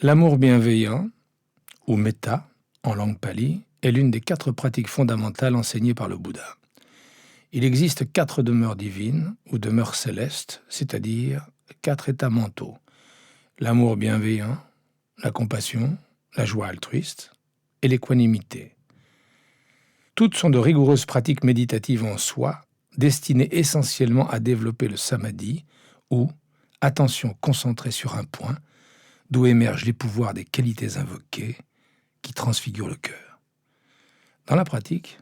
L'amour bienveillant, ou metta, en langue pali, est l'une des 4 pratiques fondamentales enseignées par le Bouddha. Il existe 4 demeures divines, ou demeures célestes, c'est-à-dire 4 états mentaux. L'amour bienveillant, la compassion, la joie altruiste et l'équanimité. Toutes sont de rigoureuses pratiques méditatives en soi, destinées essentiellement à développer le samadhi, ou attention concentrée sur un point, d'où émergent les pouvoirs des qualités invoquées qui transfigurent le cœur. Dans la pratique,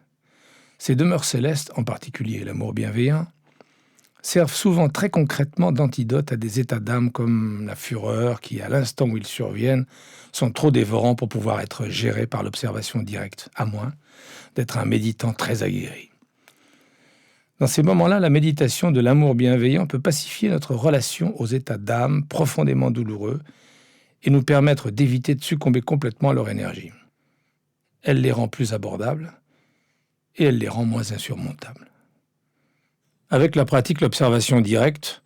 ces demeures célestes, en particulier l'amour bienveillant, servent souvent très concrètement d'antidote à des états d'âme comme la fureur qui, à l'instant où ils surviennent, sont trop dévorants pour pouvoir être gérés par l'observation directe, à moins d'être un méditant très aguerri. Dans ces moments-là, la méditation de l'amour bienveillant peut pacifier notre relation aux états d'âme profondément douloureux et nous permettre d'éviter de succomber complètement à leur énergie. Elle les rend plus abordables et elle les rend moins insurmontables. Avec la pratique, l'observation directe,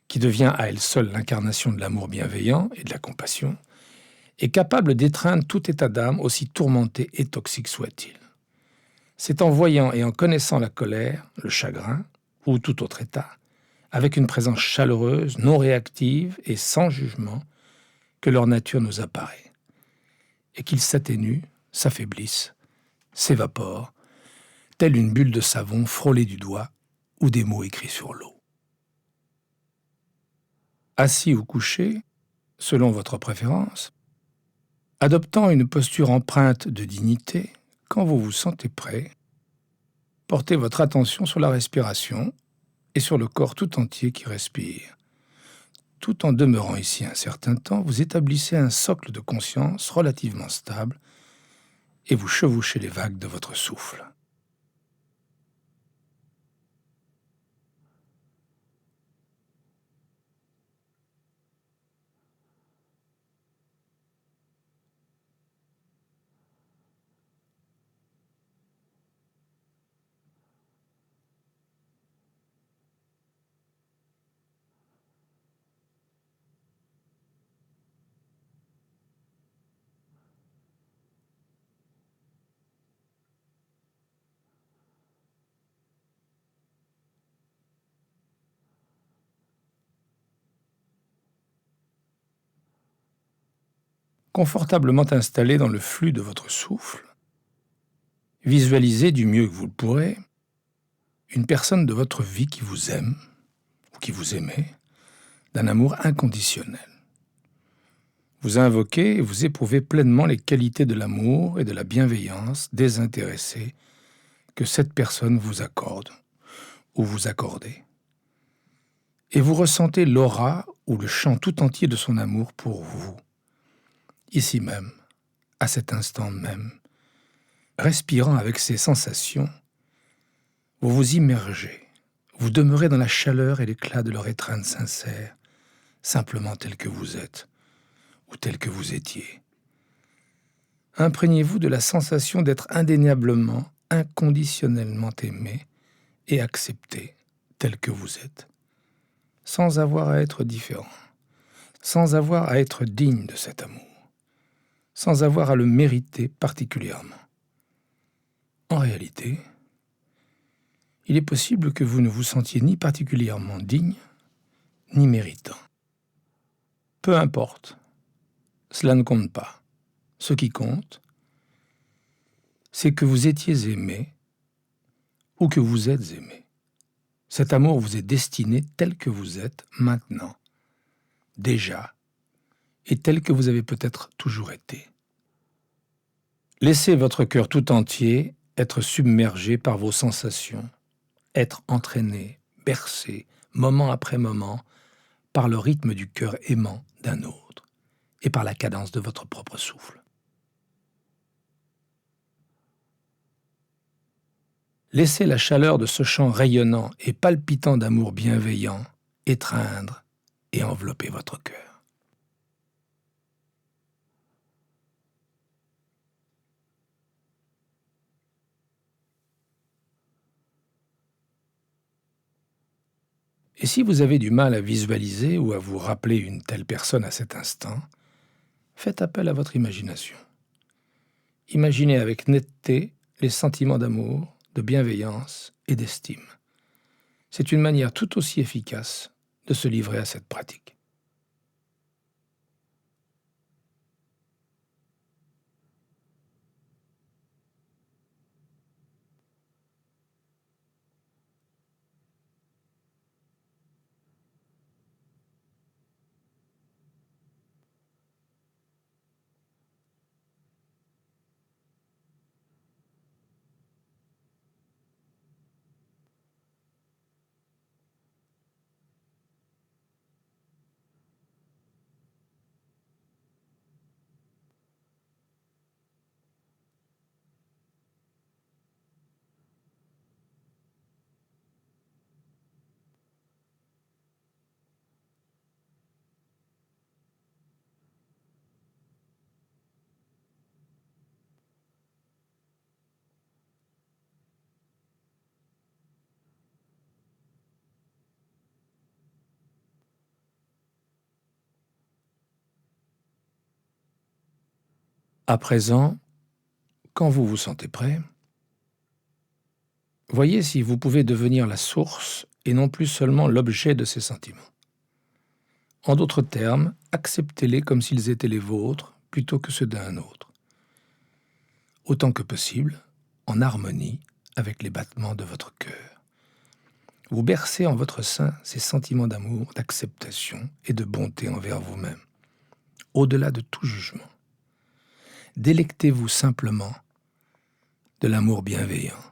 qui devient à elle seule l'incarnation de l'amour bienveillant et de la compassion, est capable d'étreindre tout état d'âme, aussi tourmenté et toxique soit-il. C'est en voyant et en connaissant la colère, le chagrin ou tout autre état, avec une présence chaleureuse, non réactive et sans jugement, que leur nature nous apparaît, et qu'ils s'atténuent, s'affaiblissent, s'évaporent, telle une bulle de savon frôlée du doigt ou des mots écrits sur l'eau. Assis ou couché, selon votre préférence, adoptant une posture empreinte de dignité, quand vous vous sentez prêt, portez votre attention sur la respiration et sur le corps tout entier qui respire. Tout en demeurant ici un certain temps, vous établissez un socle de conscience relativement stable et vous chevauchez les vagues de votre souffle. Confortablement installé dans le flux de votre souffle, visualisez du mieux que vous le pourrez une personne de votre vie qui vous aime ou qui vous aimait d'un amour inconditionnel. Vous invoquez et vous éprouvez pleinement les qualités de l'amour et de la bienveillance désintéressée que cette personne vous accorde ou vous accordez. Et vous ressentez l'aura ou le champ tout entier de son amour pour vous, ici même, à cet instant même. Respirant avec ces sensations, vous vous immergez, vous demeurez dans la chaleur et l'éclat de leur étreinte sincère, simplement tel que vous êtes, ou tel que vous étiez. Imprégnez-vous de la sensation d'être indéniablement, inconditionnellement aimé et accepté tel que vous êtes, sans avoir à être différent, sans avoir à être digne de cet amour, sans avoir à le mériter particulièrement. En réalité, il est possible que vous ne vous sentiez ni particulièrement digne, ni méritant. Peu importe, cela ne compte pas. Ce qui compte, c'est que vous étiez aimé ou que vous êtes aimé. Cet amour vous est destiné tel que vous êtes maintenant, déjà, et tel que vous avez peut-être toujours été. Laissez votre cœur tout entier être submergé par vos sensations, être entraîné, bercé, moment après moment, par le rythme du cœur aimant d'un autre et par la cadence de votre propre souffle. Laissez la chaleur de ce chant rayonnant et palpitant d'amour bienveillant étreindre et envelopper votre cœur. Et si vous avez du mal à visualiser ou à vous rappeler une telle personne à cet instant, faites appel à votre imagination. Imaginez avec netteté les sentiments d'amour, de bienveillance et d'estime. C'est une manière tout aussi efficace de se livrer à cette pratique. À présent, quand vous vous sentez prêt, voyez si vous pouvez devenir la source et non plus seulement l'objet de ces sentiments. En d'autres termes, acceptez-les comme s'ils étaient les vôtres plutôt que ceux d'un autre. Autant que possible, en harmonie avec les battements de votre cœur. Vous bercez en votre sein ces sentiments d'amour, d'acceptation et de bonté envers vous-même, au-delà de tout jugement. Délectez-vous simplement de l'amour bienveillant,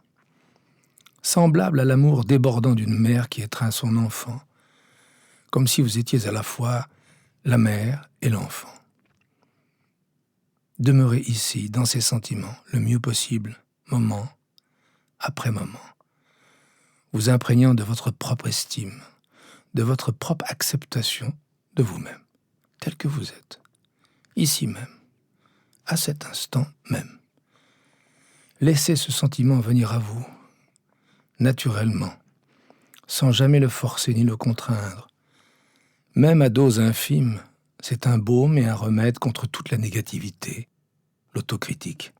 semblable à l'amour débordant d'une mère qui étreint son enfant, comme si vous étiez à la fois la mère et l'enfant. Demeurez ici, dans ces sentiments, le mieux possible, moment après moment, vous imprégnant de votre propre estime, de votre propre acceptation de vous-même, tel que vous êtes, ici même, à cet instant même. Laissez ce sentiment venir à vous, naturellement, sans jamais le forcer ni le contraindre. Même à dose infime, c'est un baume et un remède contre toute la négativité, l'autocritique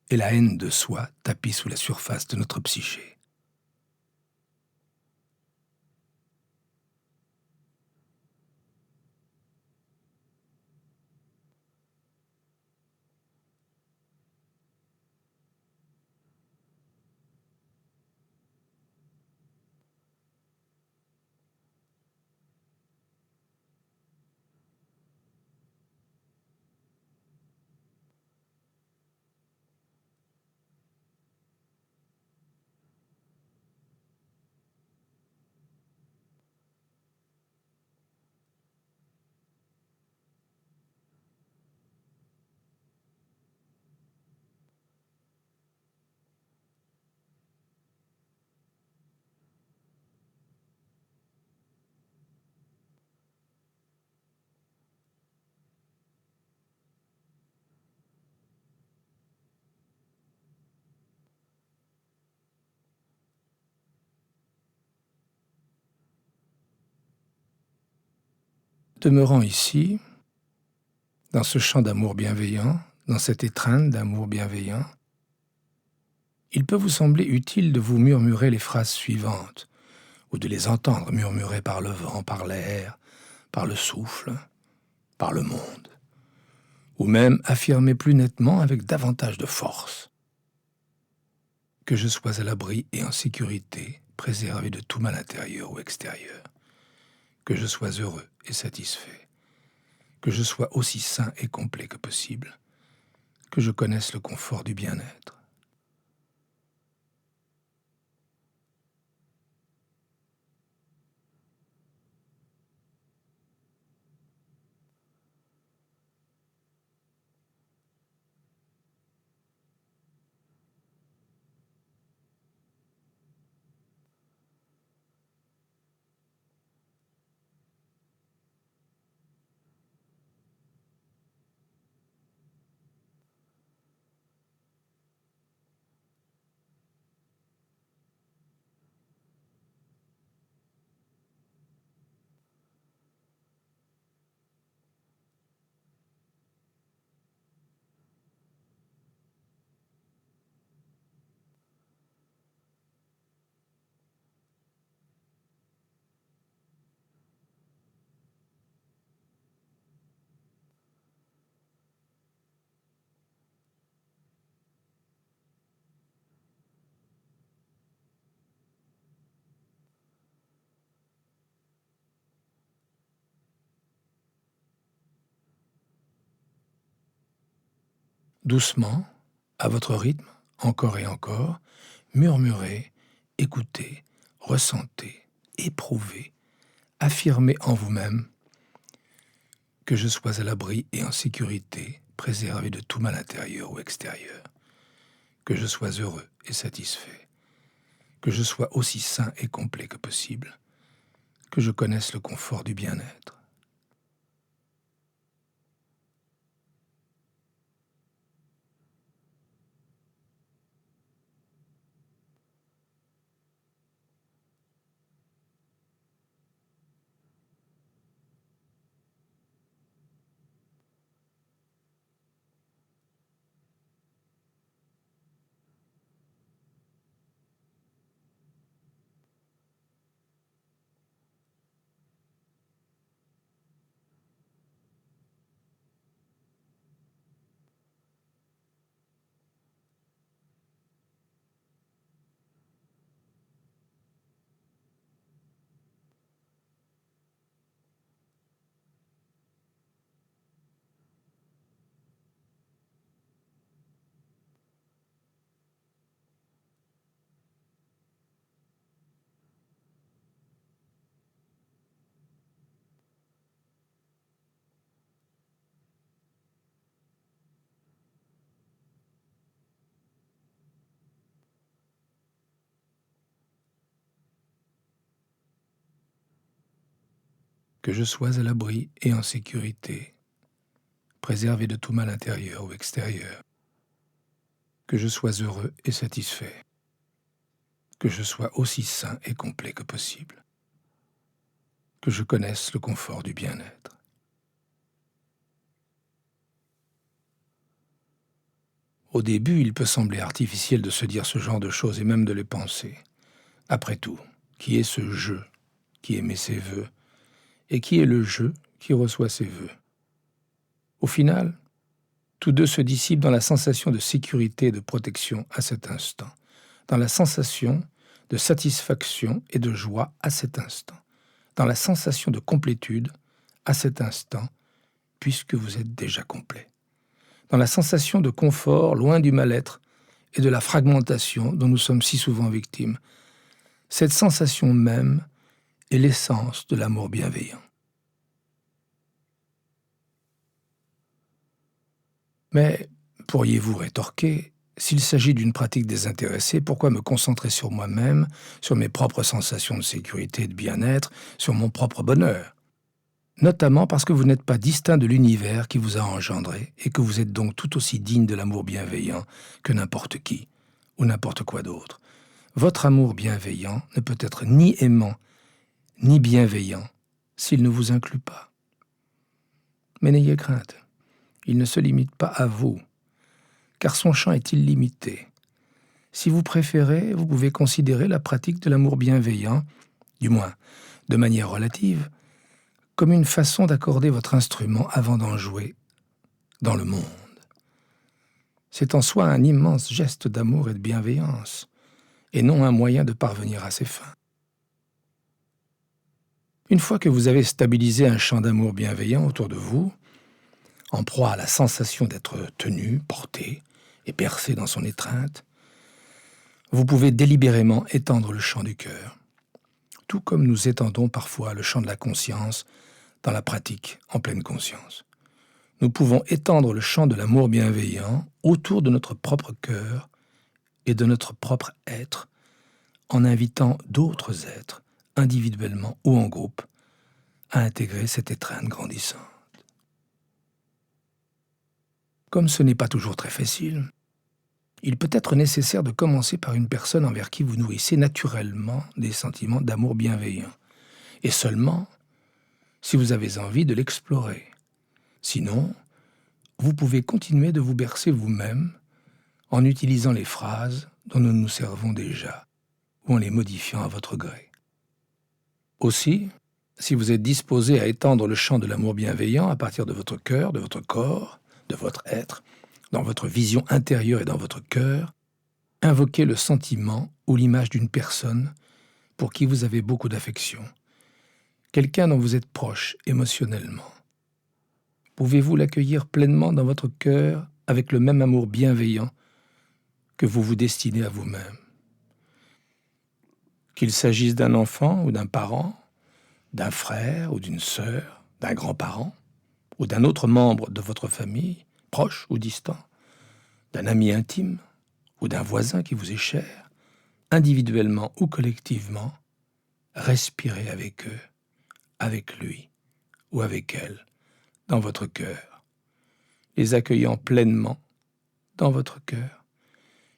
et la haine de soi tapis sous la surface de notre psyché. Demeurant ici, dans ce champ d'amour bienveillant, dans cette étreinte d'amour bienveillant, il peut vous sembler utile de vous murmurer les phrases suivantes, ou de les entendre murmurer par le vent, par l'air, par le souffle, par le monde, ou même affirmer plus nettement avec davantage de force que je sois à l'abri et en sécurité, préservé de tout mal intérieur ou extérieur, que je sois heureux et satisfait, que je sois aussi sain et complet que possible, que je connaisse le confort du bien-être. Doucement, à votre rythme, encore et encore, murmurez, écoutez, ressentez, éprouvez, affirmez en vous-même que je sois à l'abri et en sécurité, préservé de tout mal intérieur ou extérieur, que je sois heureux et satisfait, que je sois aussi sain et complet que possible, que je connaisse le confort du bien-être. Que je sois à l'abri et en sécurité, préservé de tout mal intérieur ou extérieur, que je sois heureux et satisfait, que je sois aussi sain et complet que possible, que je connaisse le confort du bien-être. Au début, il peut sembler artificiel de se dire ce genre de choses et même de les penser. Après tout, qui est ce je qui émet ses vœux et qui est le je qui reçoit ses vœux? Au final, tous deux se dissipent dans la sensation de sécurité et de protection à cet instant, dans la sensation de satisfaction et de joie à cet instant, dans la sensation de complétude à cet instant, puisque vous êtes déjà complet, dans la sensation de confort loin du mal-être et de la fragmentation dont nous sommes si souvent victimes. Cette sensation même est l'essence de l'amour bienveillant. Mais, pourriez-vous rétorquer, s'il s'agit d'une pratique désintéressée, pourquoi me concentrer sur moi-même, sur mes propres sensations de sécurité et de bien-être, sur mon propre bonheur? Notamment parce que vous n'êtes pas distinct de l'univers qui vous a engendré et que vous êtes donc tout aussi digne de l'amour bienveillant que n'importe qui ou n'importe quoi d'autre. Votre amour bienveillant ne peut être ni aimant ni bienveillant s'il ne vous inclut pas. Mais n'ayez crainte, il ne se limite pas à vous, car son champ est illimité. Si vous préférez, vous pouvez considérer la pratique de l'amour bienveillant, du moins de manière relative, comme une façon d'accorder votre instrument avant d'en jouer dans le monde. C'est en soi un immense geste d'amour et de bienveillance, et non un moyen de parvenir à ses fins. Une fois que vous avez stabilisé un champ d'amour bienveillant autour de vous, en proie à la sensation d'être tenu, porté et bercé dans son étreinte, vous pouvez délibérément étendre le champ du cœur, tout comme nous étendons parfois le champ de la conscience dans la pratique en pleine conscience. Nous pouvons étendre le champ de l'amour bienveillant autour de notre propre cœur et de notre propre être, en invitant d'autres êtres, individuellement ou en groupe, à intégrer cette étreinte grandissante. Comme ce n'est pas toujours très facile, il peut être nécessaire de commencer par une personne envers qui vous nourrissez naturellement des sentiments d'amour bienveillant, et seulement si vous avez envie de l'explorer. Sinon, vous pouvez continuer de vous bercer vous-même en utilisant les phrases dont nous nous servons déjà, ou en les modifiant à votre gré. Aussi, si vous êtes disposé à étendre le champ de l'amour bienveillant à partir de votre cœur, de votre corps, de votre être, dans votre vision intérieure et dans votre cœur, invoquez le sentiment ou l'image d'une personne pour qui vous avez beaucoup d'affection, quelqu'un dont vous êtes proche émotionnellement. Pouvez-vous l'accueillir pleinement dans votre cœur avec le même amour bienveillant que vous vous destinez à vous-même. Qu'il s'agisse d'un enfant ou d'un parent, d'un frère ou d'une sœur, d'un grand-parent ou d'un autre membre de votre famille, proche ou distant, d'un ami intime ou d'un voisin qui vous est cher, individuellement ou collectivement, respirez avec eux, avec lui ou avec elle, dans votre cœur, les accueillant pleinement dans votre cœur,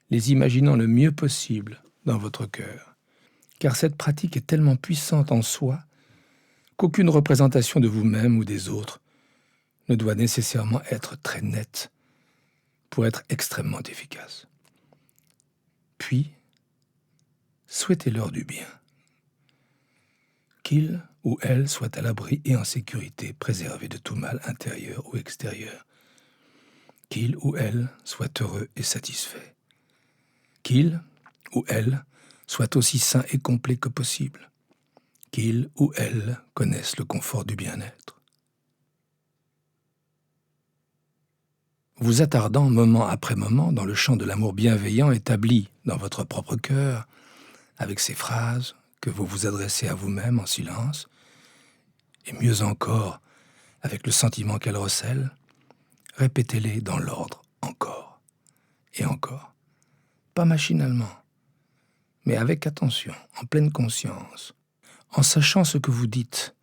les imaginant le mieux possible dans votre cœur. Car cette pratique est tellement puissante en soi qu'aucune représentation de vous-même ou des autres ne doit nécessairement être très nette pour être extrêmement efficace. Puis, souhaitez-leur du bien. Qu'il ou elle soit à l'abri et en sécurité, préservé de tout mal intérieur ou extérieur. Qu'il ou elle soit heureux et satisfait. Qu'il ou elle soit aussi sain et complet que possible. Qu'il ou elle connaisse le confort du bien-être. Vous attardant moment après moment dans le champ de l'amour bienveillant établi dans votre propre cœur, avec ces phrases que vous vous adressez à vous-même en silence, et mieux encore, avec le sentiment qu'elles recèlent, répétez-les dans l'ordre encore et encore, pas machinalement, mais avec attention, en pleine conscience, en sachant ce que vous dites,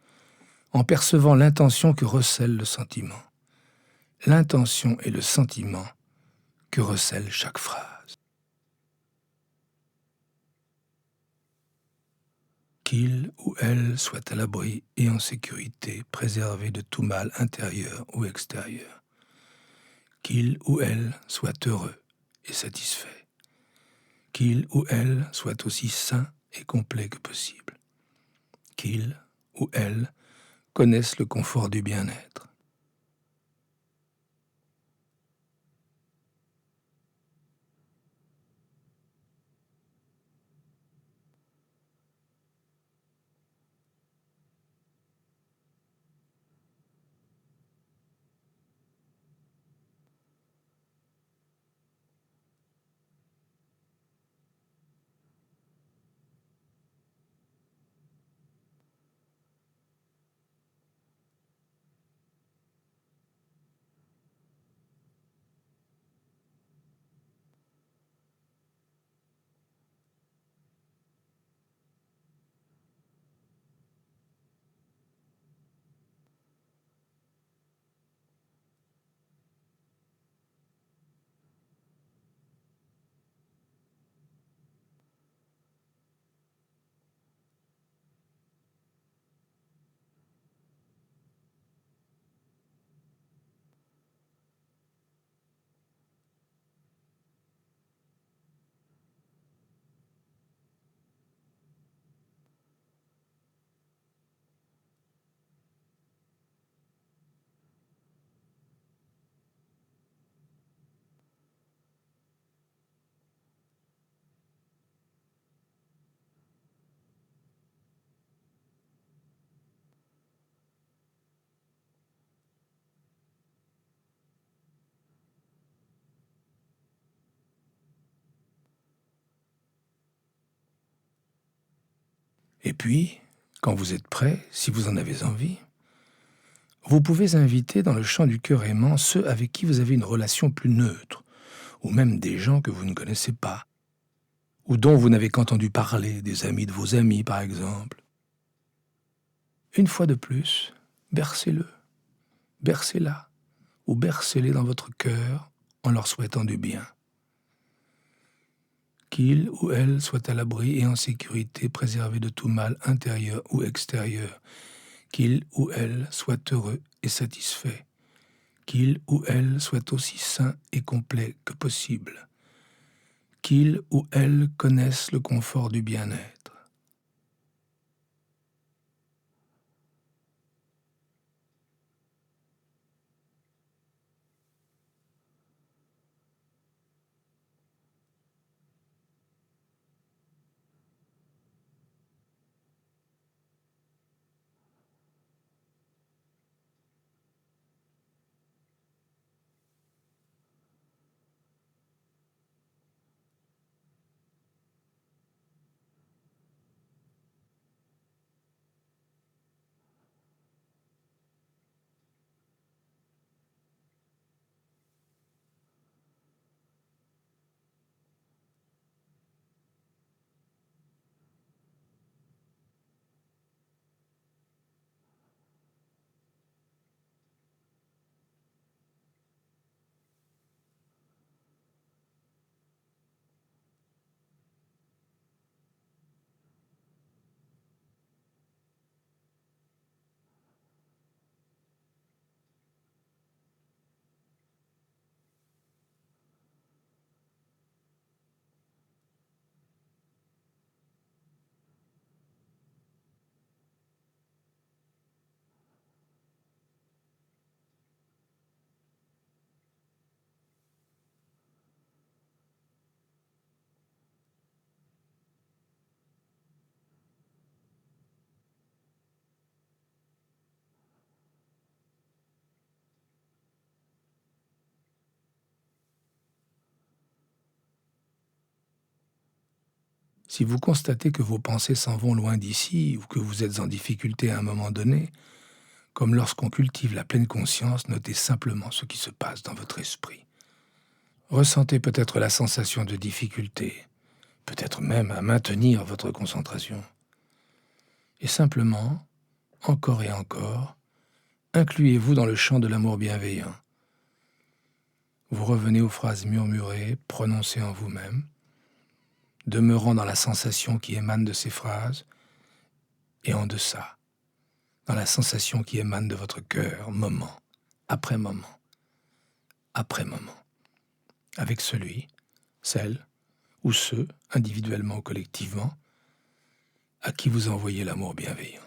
en percevant l'intention que recèle le sentiment, l'intention et le sentiment que recèle chaque phrase. Qu'il ou elle soit à l'abri et en sécurité, préservé de tout mal intérieur ou extérieur. Qu'il ou elle soit heureux et satisfait. Qu'il ou elle soit aussi sain et complet que possible. Qu'il ou elle connaisse le confort du bien-être. Et puis, quand vous êtes prêt, si vous en avez envie, vous pouvez inviter dans le champ du cœur aimant ceux avec qui vous avez une relation plus neutre, ou même des gens que vous ne connaissez pas, ou dont vous n'avez qu'entendu parler, des amis de vos amis par exemple. Une fois de plus, bercez-le, bercez-la, ou bercez-les dans votre cœur en leur souhaitant du bien. Qu'il ou elle soit à l'abri et en sécurité, préservé de tout mal intérieur ou extérieur. Qu'il ou elle soit heureux et satisfait. Qu'il ou elle soit aussi sain et complet que possible. Qu'il ou elle connaisse le confort du bien-être. Si vous constatez que vos pensées s'en vont loin d'ici ou que vous êtes en difficulté à un moment donné, comme lorsqu'on cultive la pleine conscience, notez simplement ce qui se passe dans votre esprit. Ressentez peut-être la sensation de difficulté, peut-être même à maintenir votre concentration. Et simplement, encore et encore, incluez-vous dans le chant de l'amour bienveillant. Vous revenez aux phrases murmurées, prononcées en vous-même, demeurant dans la sensation qui émane de ces phrases, et en deçà, dans la sensation qui émane de votre cœur, moment après moment, après moment, avec celui, celle ou ceux, individuellement ou collectivement, à qui vous envoyez l'amour bienveillant.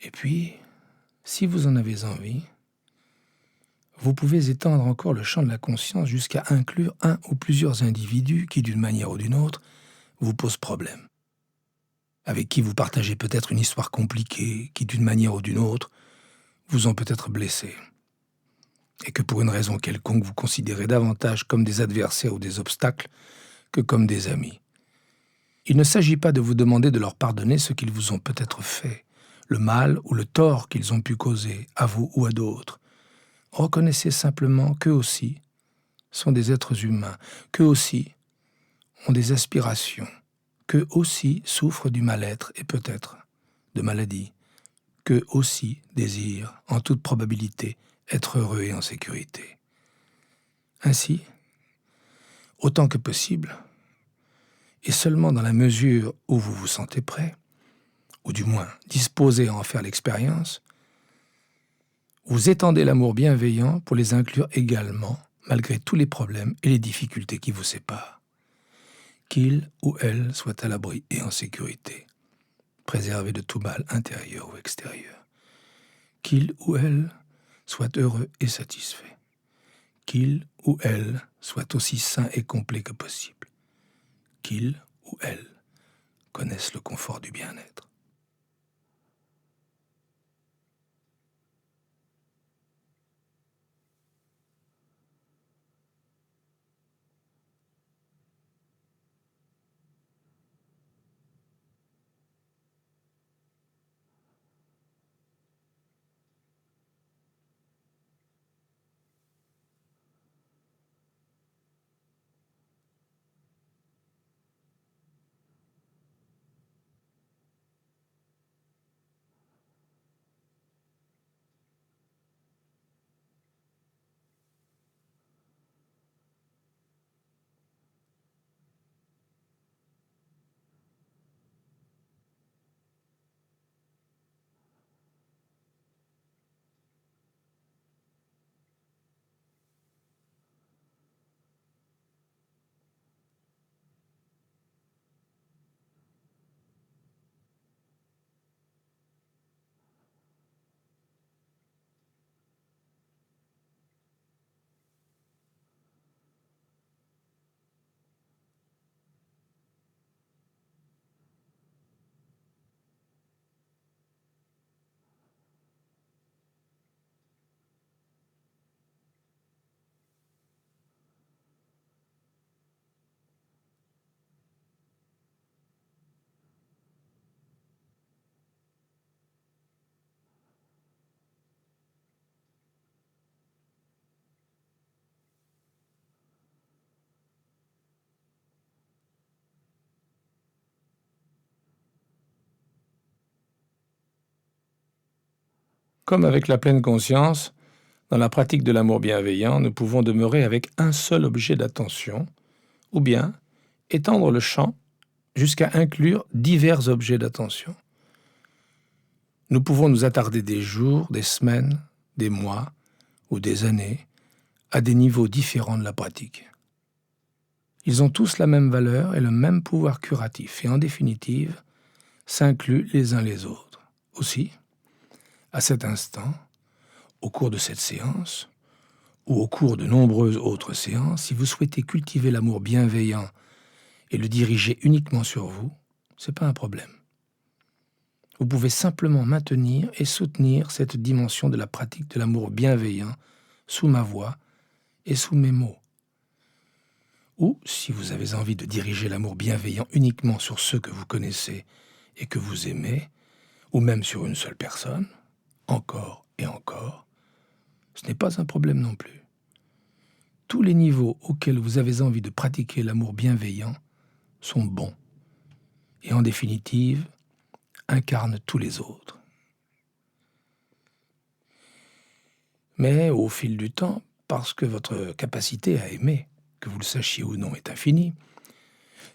Et puis, si vous en avez envie, vous pouvez étendre encore le champ de la conscience jusqu'à inclure un ou plusieurs individus qui, d'une manière ou d'une autre, vous posent problème, avec qui vous partagez peut-être une histoire compliquée, qui, d'une manière ou d'une autre, vous ont peut-être blessé, et que pour une raison quelconque vous considérez davantage comme des adversaires ou des obstacles que comme des amis. Il ne s'agit pas de vous demander de leur pardonner ce qu'ils vous ont peut-être fait, le mal ou le tort qu'ils ont pu causer, à vous ou à d'autres. Reconnaissez simplement qu'eux aussi sont des êtres humains, qu'eux aussi ont des aspirations, qu'eux aussi souffrent du mal-être et peut-être de maladies, qu'eux aussi désirent, en toute probabilité, être heureux et en sécurité. Ainsi, autant que possible, et seulement dans la mesure où vous vous sentez prêt, ou du moins disposé à en faire l'expérience, vous étendez l'amour bienveillant pour les inclure également, malgré tous les problèmes et les difficultés qui vous séparent. Qu'ils ou elles soient à l'abri et en sécurité, préservés de tout mal intérieur ou extérieur. Qu'ils ou elles soient heureux et satisfaits. Qu'ils ou elles soient aussi sains et complets que possible. Qu'ils ou elles connaissent le confort du bien-être. Comme avec la pleine conscience, Dans la pratique de l'amour bienveillant, nous pouvons demeurer avec un seul objet d'attention, ou bien étendre le champ jusqu'à inclure divers objets d'attention. Nous pouvons nous attarder des jours, des semaines, des mois ou des années à des niveaux différents de la pratique. Ils ont tous la même valeur et le même pouvoir curatif et en définitive s'incluent les uns les autres. Aussi, à cet instant, au cours de cette séance, ou au cours de nombreuses autres séances, si vous souhaitez cultiver l'amour bienveillant et le diriger uniquement sur vous, ce n'est pas un problème. Vous pouvez simplement maintenir et soutenir cette dimension de la pratique de l'amour bienveillant sous ma voix et sous mes mots. Ou, si vous avez envie de diriger l'amour bienveillant uniquement sur ceux que vous connaissez et que vous aimez, ou même sur une seule personne, encore et encore, ce n'est pas un problème non plus. Tous les niveaux auxquels vous avez envie de pratiquer l'amour bienveillant sont bons et en définitive incarnent tous les autres. Mais au fil du temps, parce que votre capacité à aimer, que vous le sachiez ou non, est infinie,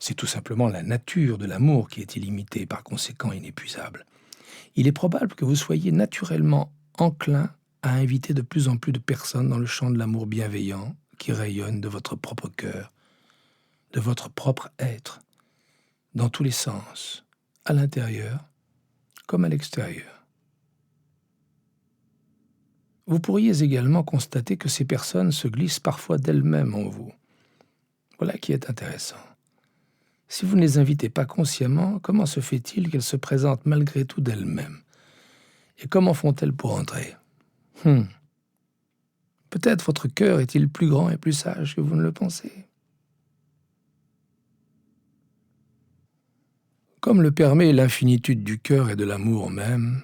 c'est tout simplement la nature de l'amour qui est illimitée, par conséquent inépuisable. Il est probable que vous soyez naturellement enclin à inviter de plus en plus de personnes dans le champ de l'amour bienveillant qui rayonne de votre propre cœur, de votre propre être, dans tous les sens, à l'intérieur comme à l'extérieur. Vous pourriez également constater que ces personnes se glissent parfois d'elles-mêmes en vous. Voilà qui est intéressant. Si vous ne les invitez pas consciemment, comment se fait-il qu'elles se présentent malgré tout d'elles-mêmes? Et comment font-elles pour entrer? Peut-être votre cœur est-il plus grand et plus sage que vous ne le pensez. Comme le permet l'infinitude du cœur et de l'amour même,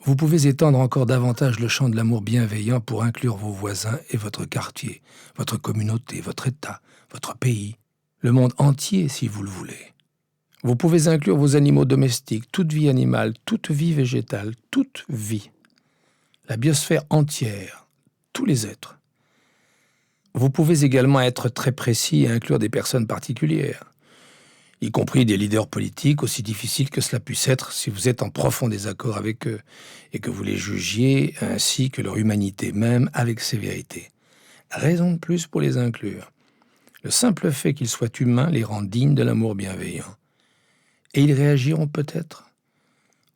vous pouvez étendre encore davantage le champ de l'amour bienveillant pour inclure vos voisins et votre quartier, votre communauté, votre État, votre pays, le monde entier si vous le voulez. Vous pouvez inclure vos animaux domestiques, toute vie animale, toute vie végétale, toute vie, la biosphère entière, tous les êtres. Vous pouvez également être très précis et inclure des personnes particulières, y compris des leaders politiques, aussi difficiles que cela puisse être si vous êtes en profond désaccord avec eux et que vous les jugiez, ainsi que leur humanité même, avec sévérité. Raison de plus pour les inclure. Le simple fait qu'ils soient humains les rend dignes de l'amour bienveillant. Et ils réagiront peut-être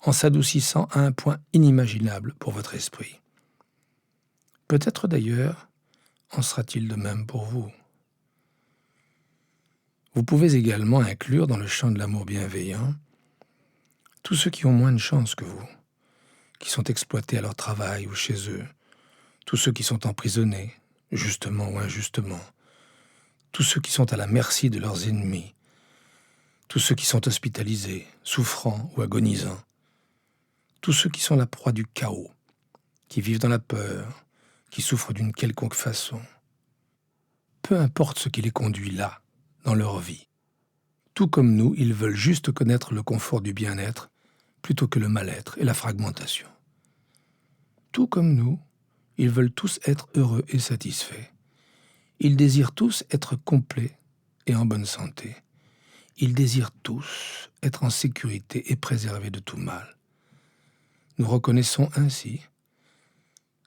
en s'adoucissant à un point inimaginable pour votre esprit. Peut-être d'ailleurs en sera-t-il de même pour vous. Vous pouvez également inclure dans le champ de l'amour bienveillant tous ceux qui ont moins de chance que vous, qui sont exploités à leur travail ou chez eux, tous ceux qui sont emprisonnés, justement ou injustement, tous ceux qui sont à la merci de leurs ennemis, tous ceux qui sont hospitalisés, souffrants ou agonisants, tous ceux qui sont la proie du chaos, qui vivent dans la peur, qui souffrent d'une quelconque façon. Peu importe ce qui les conduit là, dans leur vie. Tout comme nous, ils veulent juste connaître le confort du bien-être plutôt que le mal-être et la fragmentation. Tout comme nous, ils veulent tous être heureux et satisfaits. Ils désirent tous être complets et en bonne santé. Ils désirent tous être en sécurité et préservés de tout mal. Nous reconnaissons ainsi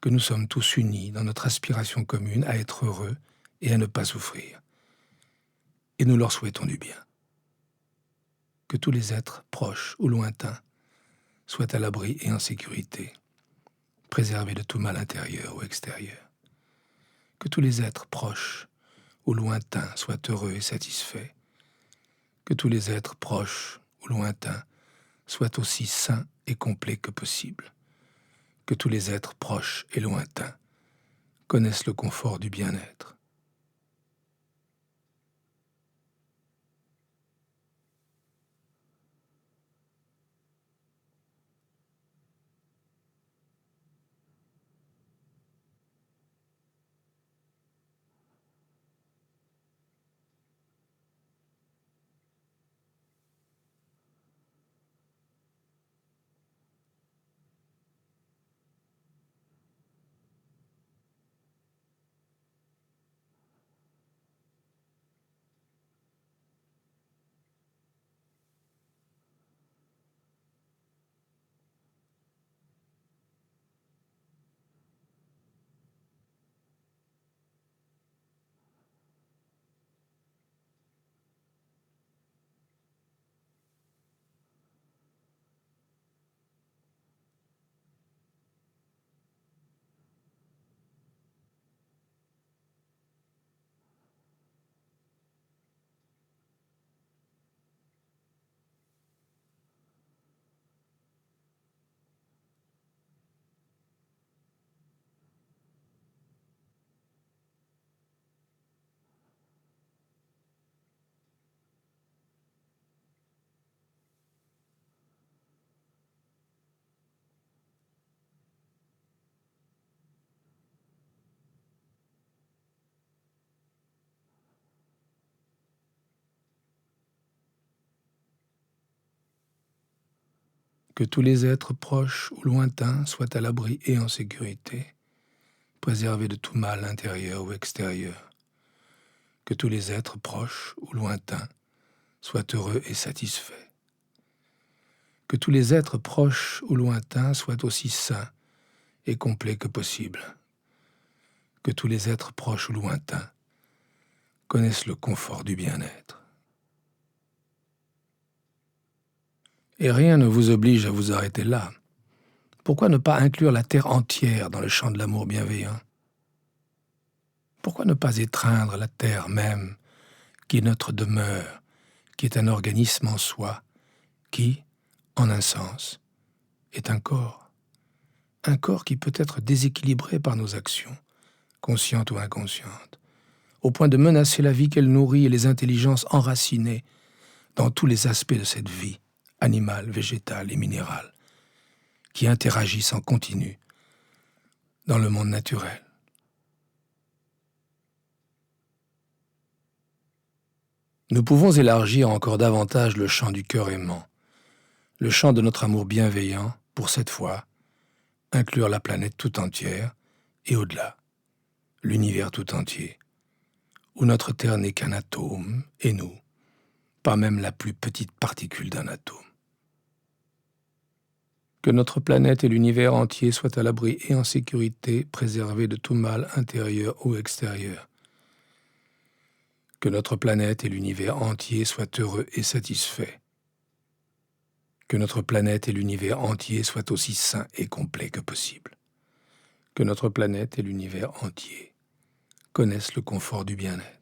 que nous sommes tous unis dans notre aspiration commune à être heureux et à ne pas souffrir. Et nous leur souhaitons du bien. Que tous les êtres, proches ou lointains, soient à l'abri et en sécurité, préservés de tout mal intérieur ou extérieur. Que tous les êtres proches ou lointains soient heureux et satisfaits. Que tous les êtres proches ou lointains soient aussi sains et complets que possible. Que tous les êtres proches et lointains connaissent le confort du bien-être. Que tous les êtres proches ou lointains soient à l'abri et en sécurité, préservés de tout mal intérieur ou extérieur. Que tous les êtres proches ou lointains soient heureux et satisfaits. Que tous les êtres proches ou lointains soient aussi sains et complets que possible. Que tous les êtres proches ou lointains connaissent le confort du bien-être. Et rien ne vous oblige à vous arrêter là. Pourquoi ne pas inclure la terre entière dans le champ de l'amour bienveillant? Pourquoi ne pas étreindre la terre même, qui est notre demeure, qui est un organisme en soi, qui, en un sens, est un corps qui peut être déséquilibré par nos actions, conscientes ou inconscientes, au point de menacer la vie qu'elle nourrit et les intelligences enracinées dans tous les aspects de cette vie, animale, végétale et minérale, qui interagissent en continu dans le monde naturel. Nous pouvons élargir encore davantage le champ du cœur aimant, le champ de notre amour bienveillant, pour cette fois, inclure la planète tout entière et au-delà, l'univers tout entier, où notre Terre n'est qu'un atome, et nous, pas même la plus petite particule d'un atome. Que notre planète et l'univers entier soient à l'abri et en sécurité, préservés de tout mal intérieur ou extérieur. Que notre planète et l'univers entier soient heureux et satisfaits. Que notre planète et l'univers entier soient aussi sains et complets que possible. Que notre planète et l'univers entier connaissent le confort du bien-être.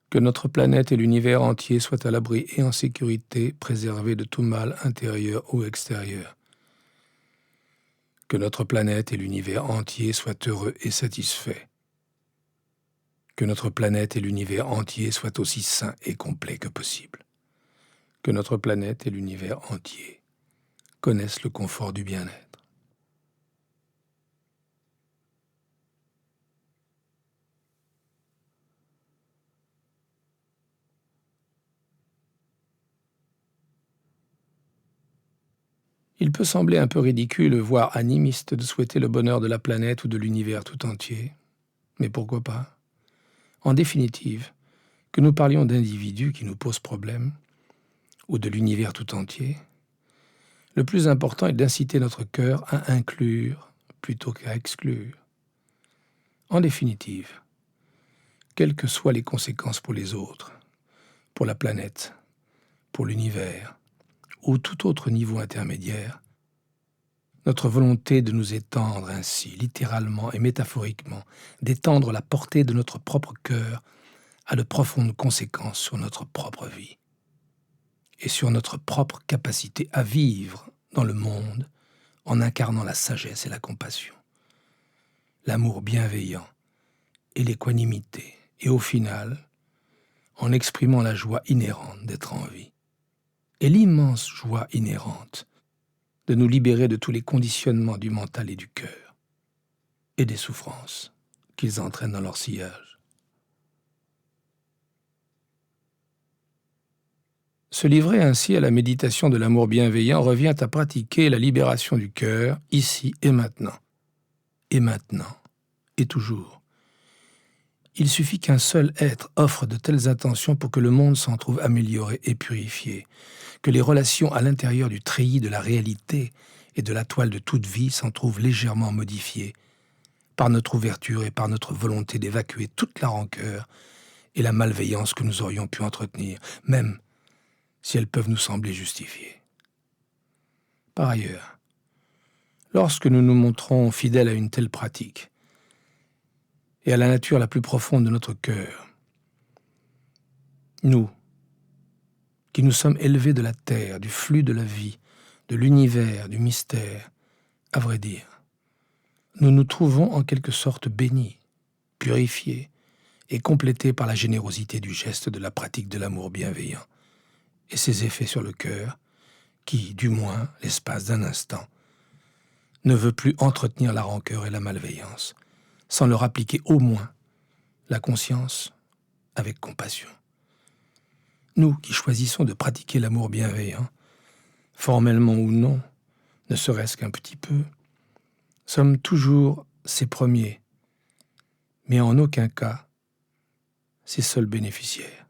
Que notre planète et l'univers entier soient à l'abri et en sécurité, préservés de tout mal intérieur ou extérieur. Que notre planète et l'univers entier soient heureux et satisfaits. Que notre planète et l'univers entier soient aussi sains et complets que possible. Que notre planète et l'univers entier connaissent le confort du bien-être. Il peut sembler un peu ridicule, voire animiste, de souhaiter le bonheur de la planète ou de l'univers tout entier. Mais pourquoi pas? En définitive, que nous parlions d'individus qui nous posent problème, ou de l'univers tout entier, le plus important est d'inciter notre cœur à inclure plutôt qu'à exclure. En définitive, quelles que soient les conséquences pour les autres, pour la planète, pour l'univers, ou tout autre niveau intermédiaire, notre volonté de nous étendre ainsi, littéralement et métaphoriquement, d'étendre la portée de notre propre cœur, a de profondes conséquences sur notre propre vie et sur notre propre capacité à vivre dans le monde en incarnant la sagesse et la compassion, l'amour bienveillant et l'équanimité, et au final, en exprimant la joie inhérente d'être en vie et l'immense joie inhérente de nous libérer de tous les conditionnements du mental et du cœur et des souffrances qu'ils entraînent dans leur sillage. Se livrer ainsi à la méditation de l'amour bienveillant revient à pratiquer la libération du cœur ici et maintenant, et toujours. Il suffit qu'un seul être offre de telles intentions pour que le monde s'en trouve amélioré et purifié, que les relations à l'intérieur du treillis de la réalité et de la toile de toute vie s'en trouvent légèrement modifiées, par notre ouverture et par notre volonté d'évacuer toute la rancœur et la malveillance que nous aurions pu entretenir, même si elles peuvent nous sembler justifiées. Par ailleurs, lorsque nous nous montrons fidèles à une telle pratique et à la nature la plus profonde de notre cœur, nous, qui nous sommes élevés de la terre, du flux de la vie, de l'univers, du mystère, à vrai dire, nous nous trouvons en quelque sorte bénis, purifiés et complétés par la générosité du geste de la pratique de l'amour bienveillant et ses effets sur le cœur qui, du moins, l'espace d'un instant, ne veut plus entretenir la rancœur et la malveillance, sans leur appliquer au moins la conscience avec compassion. Nous qui choisissons de pratiquer l'amour bienveillant, formellement ou non, ne serait-ce qu'un petit peu, sommes toujours ses premiers, mais en aucun cas ses seuls bénéficiaires.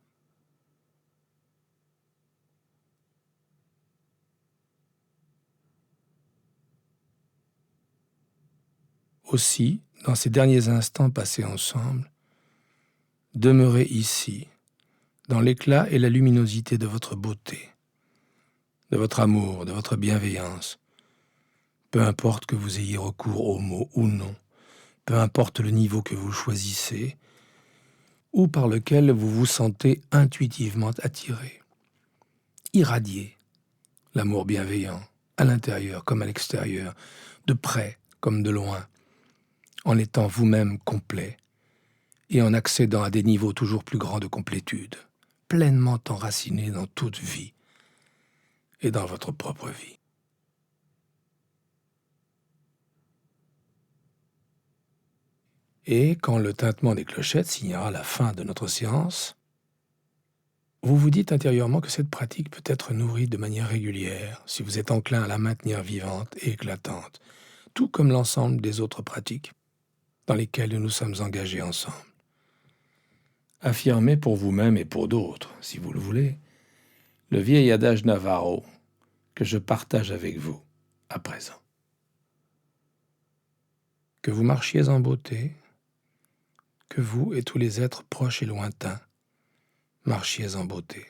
Aussi, dans ces derniers instants passés ensemble, demeurez ici, dans l'éclat et la luminosité de votre beauté, de votre amour, de votre bienveillance, peu importe que vous ayez recours aux mots ou non, peu importe le niveau que vous choisissez, ou par lequel vous vous sentez intuitivement attiré. Irradiez l'amour bienveillant, à l'intérieur comme à l'extérieur, de près comme de loin, en étant vous-même complet et en accédant à des niveaux toujours plus grands de complétude, pleinement enracinés dans toute vie et dans votre propre vie. Et quand le tintement des clochettes signera la fin de notre séance, vous vous dites intérieurement que cette pratique peut être nourrie de manière régulière si vous êtes enclin à la maintenir vivante et éclatante, tout comme l'ensemble des autres pratiques dans lesquelles nous nous sommes engagés ensemble. Affirmez pour vous-même et pour d'autres, si vous le voulez, le vieil adage Navarro que je partage avec vous à présent. Que vous marchiez en beauté, que vous et tous les êtres proches et lointains marchiez en beauté.